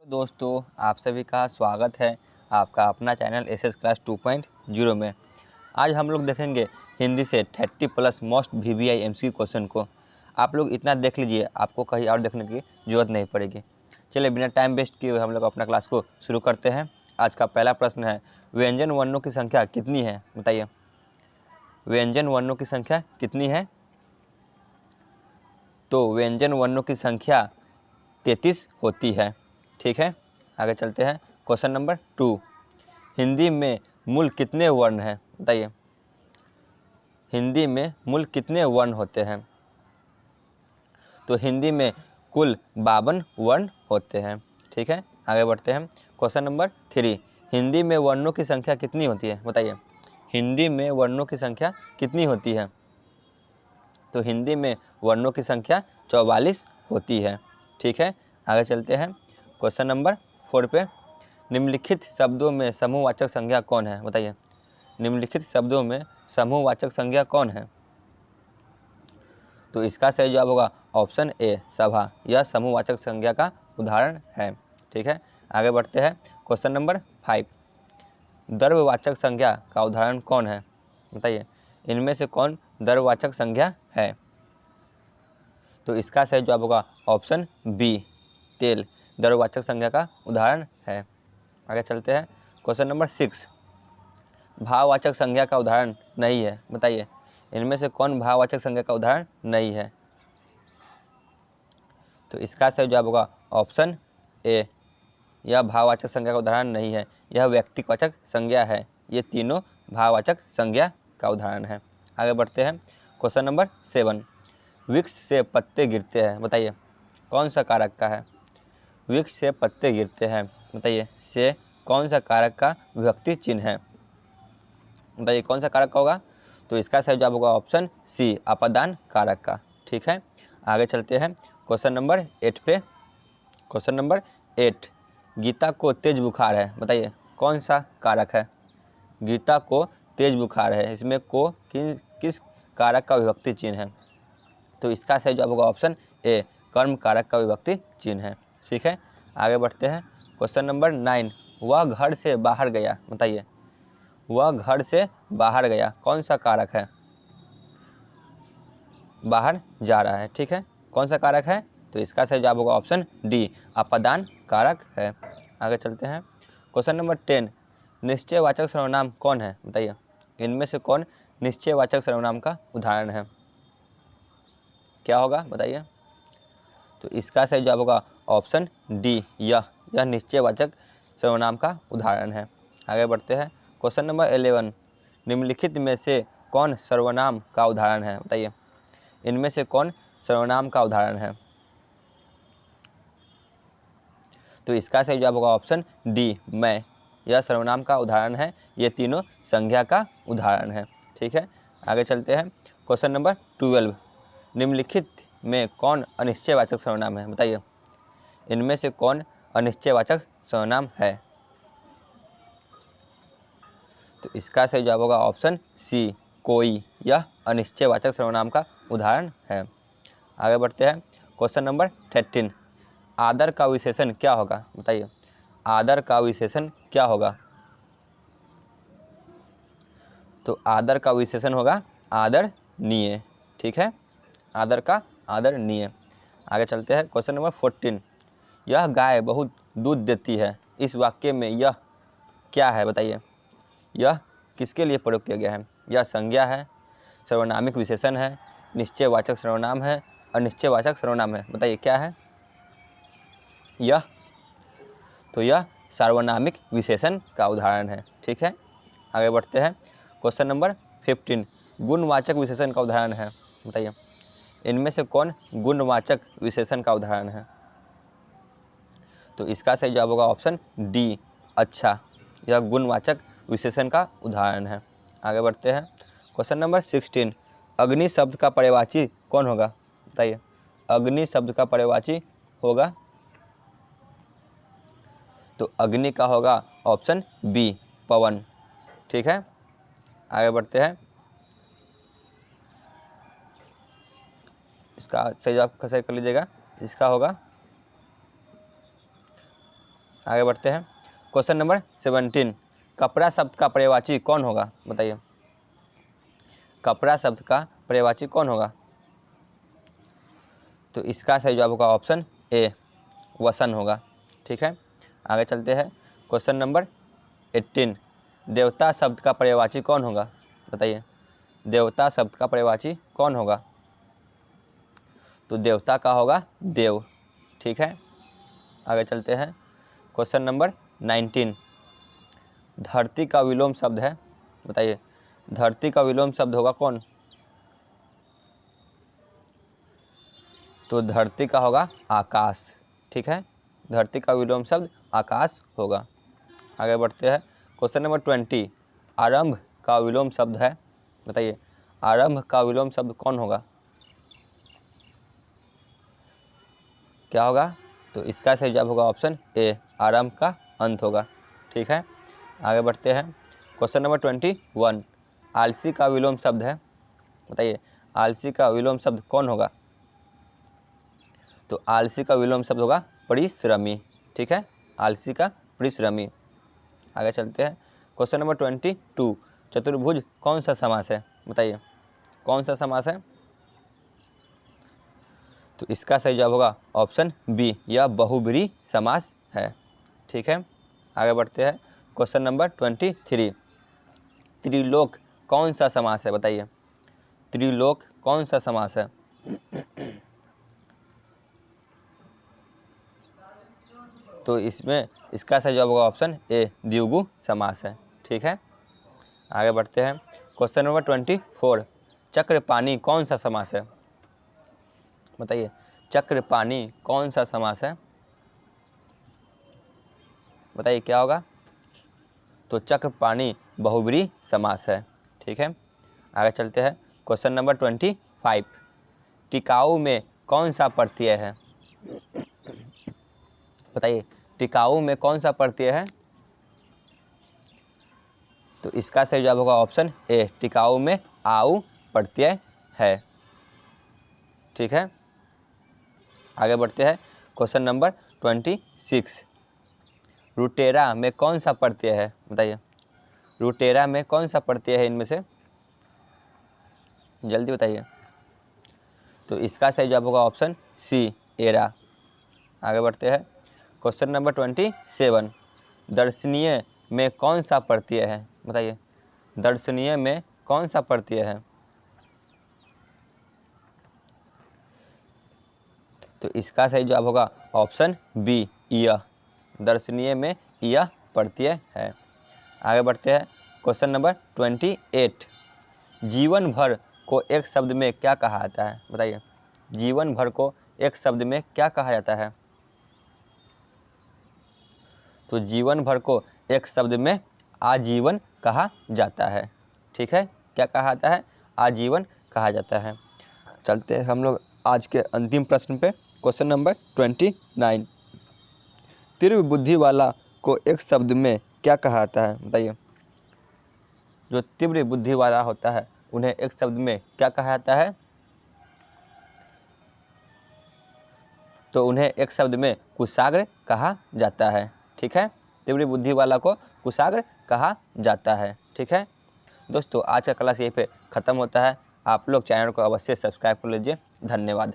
दोस्तों, आप सभी का स्वागत है आपका अपना चैनल एसएस क्लास 2.0 में। आज हम लोग देखेंगे हिंदी से 30+ मोस्ट वीवीआई एमसीक्यू क्वेश्चन को। आप लोग इतना देख लीजिए, आपको कहीं और देखने की ज़रूरत नहीं पड़ेगी। चलिए बिना टाइम वेस्ट किए हुए हम लोग अपना क्लास को शुरू करते हैं। आज का पहला प्रश्न है, व्यंजन वर्णों की संख्या कितनी है? बताइए, व्यंजन वर्णों की संख्या कितनी है? तो व्यंजन वर्णों की संख्या 33 होती है। ठीक है, आगे चलते हैं। क्वेश्चन नंबर 2, हिंदी में मूल कितने वर्ण हैं? बताइए, हिंदी में मूल कितने वर्ण होते हैं? तो हिंदी में कुल 52 वर्ण होते हैं। ठीक है, आगे बढ़ते हैं। क्वेश्चन नंबर 3, हिंदी में वर्णों की संख्या कितनी होती है? बताइए, हिंदी में वर्णों की संख्या कितनी होती है? तो हिंदी में वर्णों की संख्या 44 होती है। ठीक है, आगे चलते हैं। क्वेश्चन नंबर 4 पे, निम्नलिखित शब्दों में समूहवाचक संज्ञा कौन है? बताइए, निम्नलिखित शब्दों में समूहवाचक संज्ञा कौन है? तो इसका सही जवाब होगा ऑप्शन ए, सभा। यह समूहवाचक संज्ञा का उदाहरण है। ठीक है, आगे बढ़ते हैं। क्वेश्चन नंबर 5, द्रव्यवाचक संज्ञा का उदाहरण कौन है? बताइए, इनमें से कौन द्रव्यवाचक संज्ञा है? तो इसका सही जवाब होगा ऑप्शन बी, तेल द्रव्यवाचक संज्ञा का उदाहरण है। आगे चलते हैं। क्वेश्चन नंबर 6, भाववाचक संज्ञा का उदाहरण नहीं है। बताइए, इनमें से कौन भाववाचक संज्ञा का उदाहरण नहीं है? तो इसका सही जवाब होगा ऑप्शन ए, यह भाववाचक संज्ञा का उदाहरण नहीं है, यह व्यक्तिवाचक संज्ञा है। ये तीनों भाववाचक संज्ञा का उदाहरण है। आगे बढ़ते हैं। क्वेश्चन नंबर 7, वृक्ष से पत्ते गिरते हैं। बताइए, कौन सा कारक का है? वृक्ष से पत्ते गिरते हैं, बताइए, से कौन सा कारक का विभक्ति चिन्ह है? बताइए, कौन सा कारक का होगा? तो इसका सही जवाब होगा ऑप्शन सी, अपादान कारक का। ठीक है, आगे चलते हैं। क्वेश्चन नंबर 8 पे। क्वेश्चन नंबर 8, गीता को तेज बुखार है। बताइए, कौन सा कारक है? गीता को तेज बुखार है, इसमें को किस कारक का विभक्ति चिन्ह है? तो इसका सही जवाब होगा ऑप्शन ए, कर्म कारक का विभक्ति चिन्ह है। ठीक है, आगे बढ़ते हैं। क्वेश्चन नंबर 9, वह घर से बाहर गया। बताइए, वह घर से बाहर गया, कौन सा कारक है? बाहर जा रहा है। ठीक है, कौन सा कारक है? तो इसका सही जवाब होगा ऑप्शन डी, अपादान कारक है। आगे चलते हैं। क्वेश्चन नंबर 10, निश्चयवाचक सर्वनाम कौन है? बताइए, इनमें से कौन निश्चयवाचक सर्वनाम का उदाहरण है? क्या होगा? बताइए। तो इसका सही जवाब होगा ऑप्शन डी, यह निश्चयवाचक सर्वनाम का उदाहरण है। आगे बढ़ते हैं। क्वेश्चन नंबर 11, निम्नलिखित में से कौन सर्वनाम का उदाहरण है? बताइए, इनमें से कौन सर्वनाम का उदाहरण है? तो इसका सही जवाब होगा ऑप्शन डी, मैं। यह सर्वनाम का उदाहरण है, ये तीनों संज्ञा का उदाहरण है। ठीक है, आगे चलते हैं। क्वेश्चन नंबर 12, निम्नलिखित में कौन अनिश्चयवाचक सर्वनाम है? बताइए, इनमें से कौन अनिश्चयवाचक सर्वनाम है? तो इसका सही जवाब होगा ऑप्शन सी, कोई। यह अनिश्चयवाचक सर्वनाम का उदाहरण है। आगे बढ़ते हैं। क्वेश्चन नंबर 13, आदर का विशेषण क्या होगा? बताइए, आदर का विशेषण क्या होगा? तो आदर का विशेषण होगा आदरणीय। ठीक है, आदर का आदरणीय। आगे चलते हैं। क्वेश्चन नंबर 14, यह गाय बहुत दूध देती है, इस वाक्य में यह क्या है? बताइए, यह किसके लिए प्रयोग किया गया है? यह संज्ञा है, सर्वनामिक विशेषण है, निश्चयवाचक सर्वनाम है, अनिश्चयवाचक सर्वनाम है? बताइए क्या है यह? तो यह सार्वनामिक विशेषण का उदाहरण है। ठीक है, आगे बढ़ते हैं। क्वेश्चन नंबर 15, गुणवाचक विशेषण का उदाहरण है। बताइए, इनमें से कौन गुणवाचक विशेषण का उदाहरण है? तो इसका सही जवाब होगा ऑप्शन डी, अच्छा। यह गुणवाचक विशेषण का उदाहरण है। आगे बढ़ते हैं। क्वेश्चन नंबर 16, अग्नि शब्द का पर्यायवाची कौन होगा? बताइए, अग्नि शब्द का पर्यायवाची होगा? तो अग्नि का होगा ऑप्शन बी, पवन। ठीक है, आगे बढ़ते हैं। इसका सही जवाब कैसे कर लीजिएगा? इसका होगा आगे बढ़ते हैं। क्वेश्चन नंबर 17, कपड़ा शब्द का पर्यायवाची कौन होगा? बताइए, कपड़ा शब्द का पर्यायवाची कौन होगा? तो इसका सही जवाब होगा ऑप्शन ए, वसन होगा। ठीक है, आगे चलते हैं। क्वेश्चन नंबर 18, देवता शब्द का पर्यायवाची कौन होगा? बताइए, देवता शब्द का पर्यायवाची कौन होगा? तो देवता का होगा देव। ठीक है, आगे चलते हैं। क्वेश्चन नंबर 19, धरती का विलोम शब्द है। बताइए, धरती का विलोम शब्द होगा कौन? तो धरती का होगा आकाश। ठीक है, धरती का विलोम शब्द आकाश होगा। आगे बढ़ते हैं। क्वेश्चन नंबर 20, आरंभ का विलोम शब्द है। बताइए, आरंभ का विलोम शब्द कौन होगा? क्या होगा? तो इसका सही जवाब होगा ऑप्शन ए, आरंभ का अंत होगा। ठीक है, आगे बढ़ते हैं। क्वेश्चन नंबर 21, आलसी का विलोम शब्द है। बताइए, आलसी का विलोम शब्द कौन होगा? तो आलसी का विलोम शब्द होगा परिश्रमी। ठीक है, आलसी का परिश्रमी। आगे चलते हैं। क्वेश्चन नंबर 22, चतुर्भुज कौन सा समास है? बताइए, कौन सा समास है? तो इसका सही जवाब होगा ऑप्शन बी, यह बहुब्रीहि समास है। ठीक है, आगे बढ़ते हैं। क्वेश्चन नंबर 23, त्रिलोक कौन सा समास है? बताइए, त्रिलोक कौन सा समास है? तो इसमें इसका सही जवाब होगा ऑप्शन ए, द्विगु समास है। ठीक है, आगे बढ़ते हैं। क्वेश्चन नंबर 24, चक्रपाणी कौन सा समास है? बताइए, चक्रपाणी कौन सा समास है? बताइए क्या होगा? तो चक्रपाणी बहुब्रीहि समास है। ठीक है, आगे चलते हैं। क्वेश्चन नंबर 25, टिकाऊ में कौन सा प्रत्यय है? बताइए, टिकाऊ में कौन सा प्रत्यय है? तो इसका सही जवाब होगा ऑप्शन ए, टिकाऊ में आऊ प्रत्यय है। ठीक है, आगे बढ़ते हैं। क्वेश्चन नंबर 26, रुटेरा में कौन सा प्रत्यय है? बताइए, रुटेरा में कौन सा प्रत्यय है इनमें से? जल्दी बताइए। तो इसका सही जवाब होगा ऑप्शन सी, एरा। आगे बढ़ते हैं। क्वेश्चन नंबर 27, दर्शनीय में कौन सा प्रत्यय है? बताइए, दर्शनीय में कौन सा प्रत्यय है? तो इसका सही जवाब होगा ऑप्शन बी, यह। दर्शनीय में यह प्रत्यय है। आगे बढ़ते हैं। क्वेश्चन नंबर 28, जीवन भर को एक शब्द में क्या कहा जाता है? बताइए, जीवन भर को एक शब्द में क्या कहा जाता है? तो जीवन भर को एक शब्द में आजीवन कहा जाता है। ठीक है, क्या कहा जाता है? आजीवन कहा जाता है। चलते हैं हम लोग आज के अंतिम प्रश्न पे। क्वेश्चन नंबर 29, तीव्र बुद्धि वाला को एक शब्द में क्या कहा जाता है? बताइए, जो तीव्र बुद्धि वाला होता है उन्हें एक शब्द में क्या कहा जाता है? तो उन्हें एक शब्द में कुशाग्र कहा जाता है। ठीक है, तीव्र बुद्धि वाला को कुशाग्र कहा जाता है। ठीक है दोस्तों, आज का क्लास यहीं पे ख़त्म होता है। आप लोग चैनल को अवश्य सब्सक्राइब कर लीजिए। धन्यवाद।